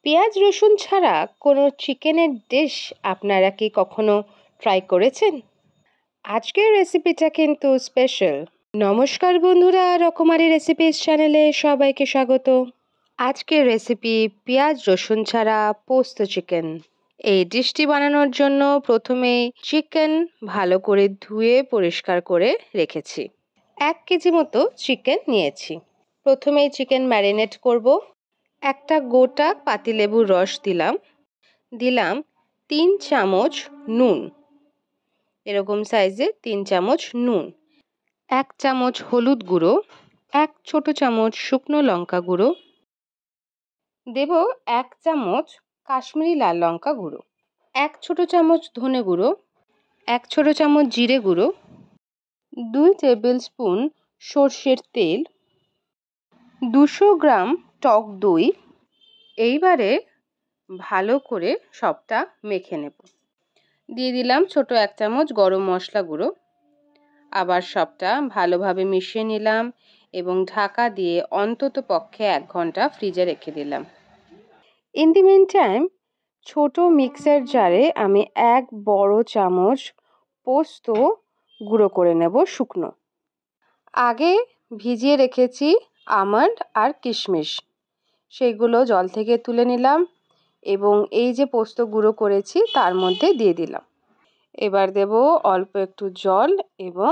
পেঁয়াজ রসুন ছাড়া কোনো চিকেনের ডিশ আপনারা কি কখনো ট্রাই করেছেন? আজকের রেসিপিটা কিন্তু স্পেশাল। নমস্কার বন্ধুরা, রকমারি রেসিপিস চ্যানেলে সবাইকে স্বাগত। আজকের রেসিপি পেঁয়াজ রসুন ছাড়া পোস্ত চিকেন। এই ডিশটি বানানোর জন্য প্রথমেই চিকেন ভালো করে ধুয়ে পরিষ্কার করে রেখেছি। 1 কেজি মতো চিকেন নিয়েছি। প্রথমেই চিকেন ম্যারিনেট করব। একটা গোটা পাতিলেবুর রস দিলাম 3 চামচ নুন, এরকম সাইজের 3 চামচ নুন, 1 চামচ হলুদ গুঁড়ো, 1 ছোট চামচ শুকনো লঙ্কা গুঁড়ো, দেব 1 চামচ কাশ্মীরি লাল লঙ্কা গুঁড়ো, 1 ছোট চামচ ধনে গুঁড়ো, 1 ছোট চামচ জিরে গুঁড়ো, 2 টেবিল স্পুন সর্ষের তেল, 200 গ্রাম টক দই। এইবারে ভালো করে সবটা মেখে নেব। দিয়ে দিলাম ছোট 1 চামচ গরম মশলা গুঁড়ো। আবার সবটা ভালোভাবে মিশিয়ে নিলাম এবং ঢাকা দিয়ে অন্তত পক্ষে 1 ঘন্টা ফ্রিজে রেখে দিলাম। ইন দি মিন টাইম ছোট মিক্সার জারে আমি 1 বড় চামচ পোস্ত গুঁড়ো করে নেব শুকনো। আগে ভিজিয়ে রেখেছি আমন্ড আর কিশমিশ, সেগুলো জল থেকে তুলে নিলাম এবং এই যে পোস্ত গুঁড়ো করেছি তার মধ্যে দিয়ে দিলাম। এবার দেব অল্প একটু জল এবং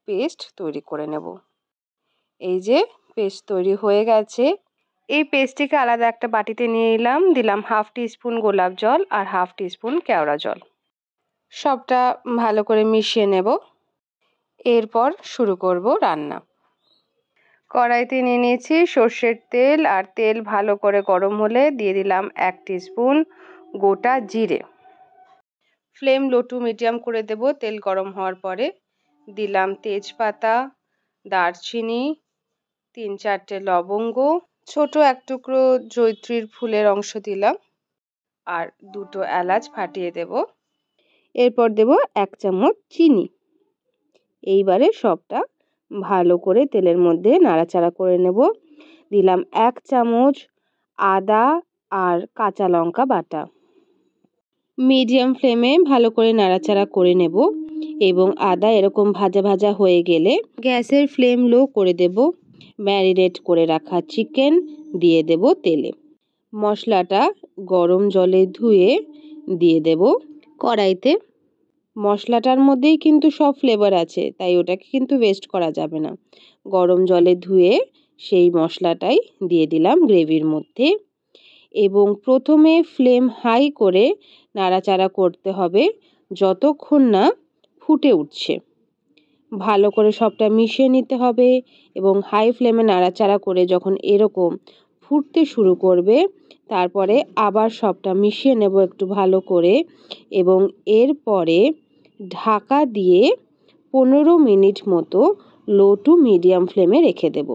পেস্ট তৈরি করে নেব। এই যে পেস্ট তৈরি হয়ে গেছে। এই পেস্টটিকে আলাদা একটা বাটিতে নিয়ে নিলাম। দিলাম 1/2 টিস্পুন গোলাপ জল আর 1/2 টিস্পুন কেওড়া জল। সবটা ভালো করে মিশিয়ে নেব। এরপর শুরু করব রান্না। কড়াইতে নিয়ে নিয়েছি সর্ষের তেল, আর তেল ভালো করে গরম হলে দিয়ে দিলাম 1 টিস্পুন গোটা জিরে। ফ্লেম লো টু মিডিয়াম করে দেব। তেল গরম হওয়ার পরে দিলাম তেজপাতা, দারচিনি, 3-4টে লবঙ্গ, ছোট 1 টুকরো জয়িত্রীর ফুলের অংশ দিলাম আর 2টো এলাচ ফাটিয়ে দেব। এরপর দেব 1 চামচ চিনি। এইবারে সবটা ভালো করে তেলের মধ্যে নাড়াচাড়া করে নেব। দিলাম 1 চামচ আদা আর কাঁচা লঙ্কা বাটা। মিডিয়াম ফ্লেমে ভালো করে নাড়াচাড়া করে নেব এবং আদা এরকম ভাজা ভাজা হয়ে গেলে গ্যাসের ফ্লেম লো করে দেব। ম্যারিনেট করে রাখা চিকেন দিয়ে দেব তেলে। মশলাটা গরম জলে ধুয়ে দিয়ে দেব কড়াইতে। মশলাটার মধ্যেই কিন্তু সব ফ্লেভার আছে, তাই ওটাকে কিন্তু ওয়েস্ট করা যাবে না। গরম জলে ধুয়ে সেই মশলাটাই দিয়ে দিলাম গ্রেভির মধ্যে এবং প্রথমে ফ্লেম হাই করে নাড়াচাড়া করতে হবে যতক্ষণ না ফুটে উঠছে। ভালো করে সবটা মিশিয়ে নিতে হবে এবং হাই ফ্লেমে নাড়াচাড়া করে যখন এরকম ফুটতে শুরু করবে তারপরে আবার সবটা মিশিয়ে নেব একটু ভালো করে এবং এরপরে ঢাকা দিয়ে 15 মিনিট মতো লো টু মিডিয়াম ফ্লেমে রেখে দেব।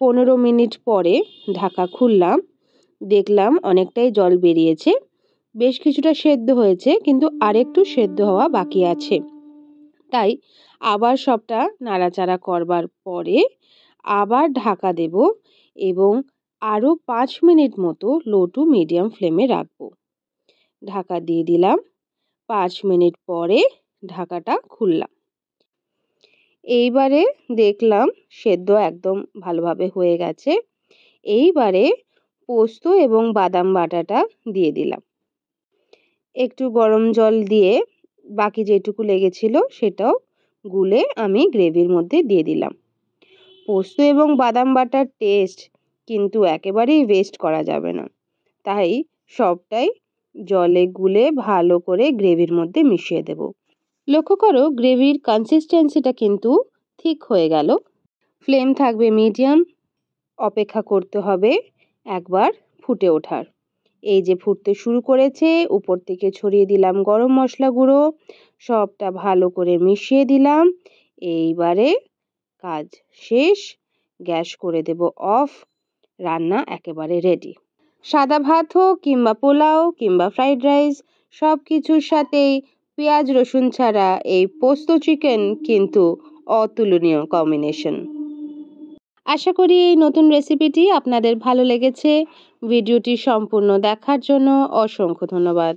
15 মিনিট পরে ঢাকা খুললাম, দেখলাম অনেকটাই জল বেরিয়েছে, বেশ কিছুটা সেদ্ধ হয়েছে, কিন্তু আরেকটু সেদ্ধ হওয়া বাকি আছে। তাই আবার সবটা নাড়াচাড়া করবার পরে আবার ঢাকা দেব এবং আরও 5 মিনিট মতো লো টু মিডিয়াম ফ্লেমে রাখব। ঢাকা দিয়ে দিলাম। 5 মিনিট পরে ঢাকাটা খুললাম। এইবারে দেখলাম সেদ্ধ একদম ভালোভাবে হয়ে গেছে। এইবারে পোস্ত এবং বাদাম বাটাটা দিয়ে দিলাম। একটু গরম জল দিয়ে বাকি যেটুকু লেগেছিল সেটাও গুলে আমি গ্রেভির মধ্যে দিয়ে দিলাম। পোস্ত এবং বাদাম বাটার টেস্ট কিন্তু একেবারেই ওয়েস্ট করা যাবে না, তাই সবটাই জলে গুলে ভালো করে গ্রেভির মধ্যে মিশিয়ে দেব। লক্ষ্য করো গ্রেভির কনসিস্টেন্সিটা কিন্তু ঠিক হয়ে গেল। ফ্লেম থাকবে মিডিয়াম। অপেক্ষা করতে হবে একবার ফুটে ওঠার। এই যে ফুটতে শুরু করেছে, উপর থেকে ছড়িয়ে দিলাম গরম মশলা গুঁড়ো, সবটা ভালো করে মিশিয়ে দিলাম। এইবারে কাজ শেষ, গ্যাস করে দেব অফ। রান্না একেবারে রেডি। সাদা ভাত হোক কিংবা পোলাও কিংবা ফ্রাইড রাইস, সব কিছুর সাথেই পেঁয়াজ রসুন ছাড়া এই পোস্ত চিকেন কিন্তু অতুলনীয় কম্বিনেশন। আশা করি এই নতুন রেসিপিটি আপনাদের ভালো লেগেছে। ভিডিওটি সম্পূর্ণ দেখার জন্য অসংখ্য ধন্যবাদ।